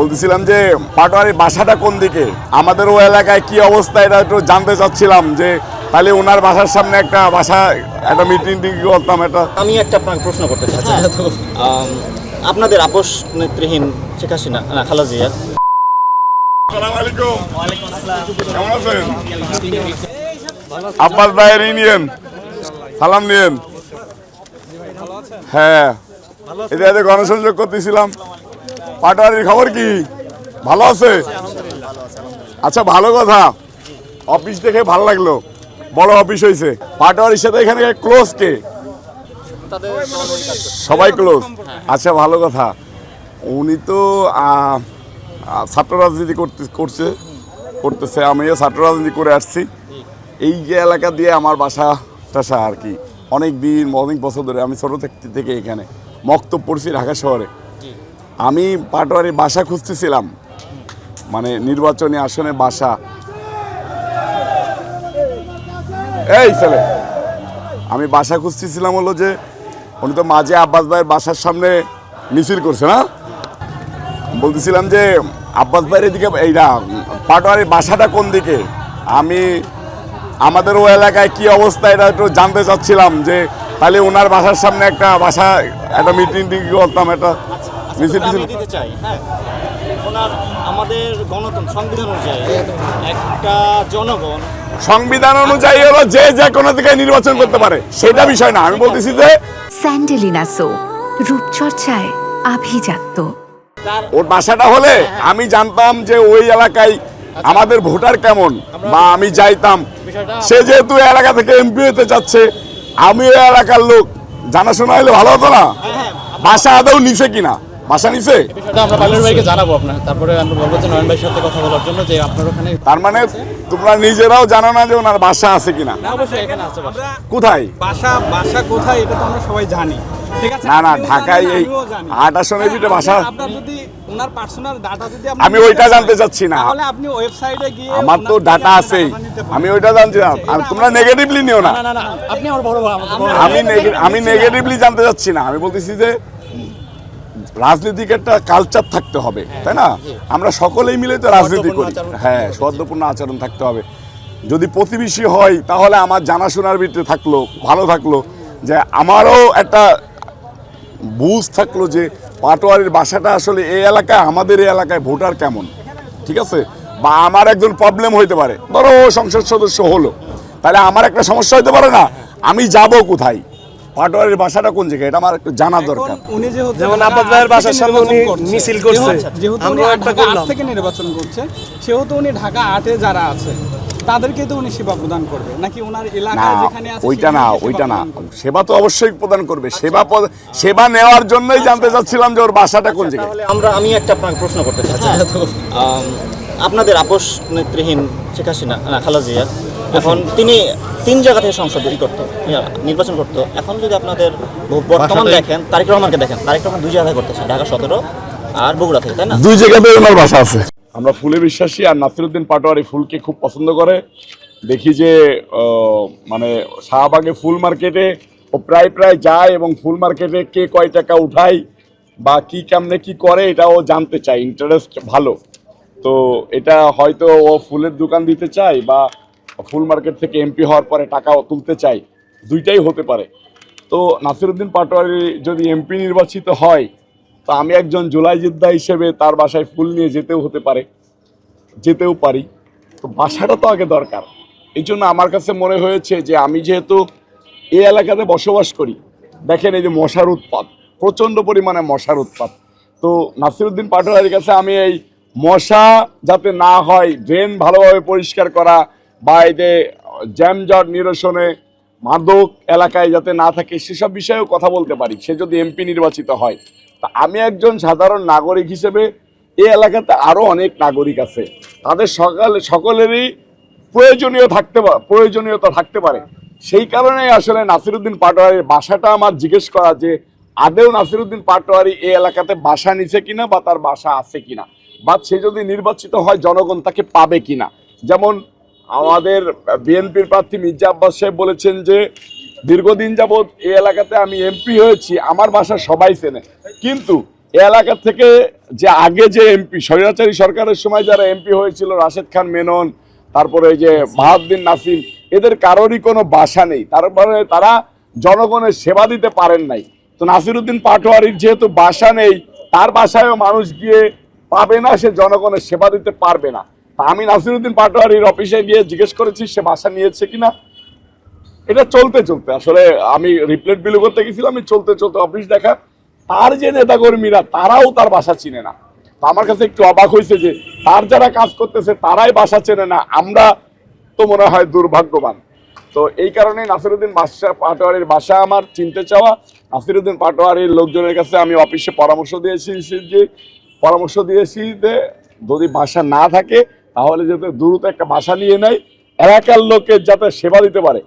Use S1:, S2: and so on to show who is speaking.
S1: বলতেছিলাম যে পাটোয়ারির বাসাটা কোন দিকে, আমাদের ওই এলাকায় কি অবস্থা এটা একটু জানতে চাচ্ছিলাম। যে তাহলে ওনার বাসার সামনে একটা একটা মিটিং করতাম।
S2: আমি একটা আপনাকে প্রশ্ন করতে চাচ্ছি। আপনাদের আপোষ নেত্রহীন শেখ হাসিনা খালেদা জিয়া।
S1: আসসালামু আলাইকুম। কেমন আছেন? আব্বাস ভাইয়ের নিয়েন, সালাম নিয়েন। হ্যাঁ, এটা গণসংযোগ করতেছিলাম। পাটোয়ারির খবর কি? ভালো আছে? আচ্ছা, ভালো কথা। অফিস দেখে ভালো লাগলো, বড় অফিস হয়েছে। পাটোয়ারির সাথে এখানে ক্লোজ কে? সবাই ক্লোজ। আচ্ছা, ভালো কথা। উনি তো ছাত্র রাজনীতি করতেছে। আমিও ছাত্র রাজনীতি করে আসছি। এই যে এলাকা দিয়ে আমার বাসা টাসা আর কি, অনেক বছর ধরে আমি ছোটো থেকে এখানে মক্তব পড়ছি ঢাকা শহরে। আমি পাটোয়ারি বাসা খুঁজতেছিলাম, মানে নির্বাচনী আসনে বাসা। এই ছেলে, আমি বাসা খুঁজতেছিলাম হলো যে উনি তো মাঝে আব্বাস ভাইয়ের বাসার সামনে মিছিল করছে না। বলতেছিলাম যে আব্বাস ভাইয়ের এদিকে এইটা পাটোয়ারির বাসাটা কোন দিকে, আমাদের ওই এলাকায় কি অবস্থা এটা একটু জানতে চাচ্ছিলাম। যে তাহলে ওনার বাসার সামনে একটা মিটিং করতাম, একটা মিছিল
S2: দিতে চাই। হ্যাঁ, ওনার আমাদের গণতন্ত্র সংবিধান অনুযায়ী একটা জনগণ
S1: সংবিধান অনুযায়ী হলো যে কোনো দিকে নির্বাচন করতে পারে, সেটা বিষয় না। আমি বলতেছি যে
S3: স্যান্ডেলিনা সো রূপচর্চায় আভিজাত্য।
S1: ওর বাসাটা হলে আমি জানতাম যে ওই এলাকায় আমাদের ভোটার কেমন, বা আমি যাইতাম। সে যেহেতু এলাকা থেকে এমপি হতে যাচ্ছে, আমি ওই এলাকার লোক, জানাশোনা হলে ভালো হতো না? বাসা আদৌ নিছে কিনা, বাসা নিছে
S2: আমরা পাইলট ভাইকে জানাবো আপনার, তারপরে আমরা বলবো যে নয়ন ভাইয়ের সাথে কথা বলার জন্য যে আপনার ওখানে।
S1: তার মানে তোমরা নিজেরাও জানো না যে ওনার বাসা আছে কিনা?
S2: অবশ্যই এখানে আছে বাসা।
S1: কোথায়
S4: বাসা কোথায় এটা তো আমরা সবাই জানি, ঠিক আছে?
S1: না, ঢাকায় এই 8 আসনের ভিতরে বাসা।
S4: আপনার যদি ওনার পার্সোনাল ডাটা যদি
S1: আমি ওইটা জানতে চাচ্ছি না।
S4: তাহলে আপনি ওয়েবসাইটে গিয়ে
S1: আমার তো ডাটা আছে, আমি ওইটা জানছি না। আর তোমরা নেগেটিভলি নিও না।
S2: না, আপনি আমার বড় ভাই।
S1: আমি নেগেটিভলি জানতে চাচ্ছি না। আমি বলতেছি যে রাজনীতিক একটা কালচার থাকতে হবে, তাই না? আমরা সকলেই মিলে তো রাজনীতি করি। হ্যাঁ, সৌহার্দ্যপূর্ণ আচরণ থাকতে হবে। যদি প্রতিবেশী হয় তাহলে আমার জানাশোনার ভিতরে ভালো থাকলো, যে আমারও একটা বুঝ থাকলো যে পাটোয়ারির বাসাটা আসলে এই এলাকায়, আমাদের এই এলাকায় ভোটার কেমন, ঠিক আছে? বা আমার একজন প্রবলেম হইতে পারে, ধরো সংসদ সদস্য হলো, তাহলে আমার একটা সমস্যা হইতে পারে না? আমি যাব কোথায়, পাটোয়ারির বাসাটা কোন জায়গায়, এটা আমার একটু জানা দরকার।
S4: উনি
S5: যেমন আব্বাস ভাইয়ের বাসার সামনে উনি মিছিল করছে,
S4: যেহেতু উনি ঢাকা 8 থেকে নির্বাচন করছে, সেহেতু উনি ঢাকা 8-এ যারা আছে তাদেরকে তো উনি সেবা প্রদান করবে, নাকি ওনার এলাকায় যেখানে আছে
S1: ওইটা না। সেবা তো অবশ্যই প্রদান করবে। সেবা নেওয়ার জন্যই জানতে চাচ্ছিলাম যে ওর বাসাটা কোন জায়গায়।
S2: আমি একটা আপনাকে প্রশ্ন করতে চাচ্ছি। আপনাদের আপোষ নেত্রহীন শেখ হাসিনা খালেদা জিয়া, এখন তিনি 3 জায়গা থেকে সংসদ নির্বাচন করতো। এখন যদি আপনাদের বর্তমান দেখেন, তারেক রহমানকে দেখেন, তারেক রহমান 2 জায়গায় করতেছে, ঢাকা 17 আর বগুড়া থেকে, তাই না?
S1: 2 জায়গাতে ওনার বাসা আছে। আমরা ফুলে বিশ্বাসী, আর নাসিরউদ্দিন পাটোয়ারি ফুলকে খুব পছন্দ করে। দেখি যে মানে শাহবাগে ফুল মার্কেটে ও প্রায় যায়, এবং ফুল মার্কেটে কে কয় টাকা উঠায় বা কি কেমনে কি করে এটাও জানতে চাই, ইন্টারেস্ট ভালো। তো এটা হয়তো ও ফুলের দোকান দিতে চায়, বা ফুল মার্কেট থেকে এমপি হওয়ার পরে টাকাও তুলতে চাই, দুইটাই হতে পারে। তো নাসিরউদ্দিন পাটোয়ারি যদি এমপি নির্বাচিত হয়, তো আমি একজন জুলাই যোদ্ধা হিসেবে তার বাসায় ফুল নিয়ে যেতেও পারি। তো বাসাটা তো আগে দরকার। এই জন্য আমার কাছে মনে হয়েছে যে আমি যেহেতু এই এলাকাতে বসবাস করি, দেখেন এই যে মশার উৎপাত, প্রচণ্ড পরিমাণে মশার উৎপাত। তো নাসিরউদ্দিন পাটোয়ারির কাছে আমি এই মশা যাতে না হয়, ড্রেন ভালোভাবে পরিষ্কার করা, বা এই যে জ্যামজট নিরসনে, মাদক এলাকায় যাতে না থাকে, সেসব বিষয়েও কথা বলতে পারি, সে যদি এমপি নির্বাচিত হয়। তা আমি একজন সাধারণ নাগরিক হিসেবে এই এলাকাতে আরও অনেক নাগরিক আছে, তাদের সকলেরই প্রয়োজনীয়তা থাকতে পারে। সেই কারণেই আসলে নাসিরউদ্দিন পাটোয়ারির বাসাটা আমার জিজ্ঞেস করা, যে আদেও নাসিরউদ্দিন পাটোয়ারি এই এলাকাতে বাসা নিছে কিনা, বা তার বাসা আছে কিনা, বা সে যদি নির্বাচিত হয় জনগণ তাকে পাবে কিনা। যেমন আমাদের বিএনপির প্রার্থী মির্জা আব্বাস সাহেব বলেছেন যে দীর্ঘদিন যাবৎ এই এলাকাতে আমি এমপি হয়েছি, আমার বাসা সবাই চেনে, কিন্তু এই এলাকা থেকে যে আগে যে এমপি স্বৈরাচারী সরকারের সময় যারা এমপি হয়েছিল, রাশেদ খান মেনন, তারপরে এই যে বাহাউদ্দিন নাসিম, এদের কারোরই কোনো বাসা নেই, তারপরে তারা জনগণের সেবা দিতে পারেন নাই। তো নাসিরউদ্দিন পাটোয়ারির যেহেতু বাসা নেই, তার বাসায়ও মানুষ গিয়ে পাবে না, সে জনগণের সেবা দিতে পারবে না। তা আমি নাসিরউদ্দিন পাটোয়ারির অফিসে গিয়ে জিজ্ঞেস করেছি সে বাসা নিয়েছে কিনা। এটা চলতে চলতে আসলে আমি রিপ্লেট বিলু করতে গেছিলাম, আমি চলতে চলতে অফিস দেখা, তার যে নেতাকর্মীরা তারাও তার বাসা চিনে না। তো আমার কাছে একটু অবাক হয়েছে যে তার যারা কাজ করতেছে তারাই বাসা চেনে না, আমরা তো মনে হয় দুর্ভাগ্যবান। তো এই কারণে নাসিরউদ্দিন পাটোয়ারির বাসা আমার চিনতে চাওয়া। নাসিরউদ্দিন পাটোয়ারির লোকজনের কাছে আমি অফিসে পরামর্শ দিয়েছি যে যদি বাসা না থাকে তাহলে যাতে দ্রুত একটা বাসা নিয়ে নেয়, এলাকার লোকের যাতে সেবা দিতে পারে।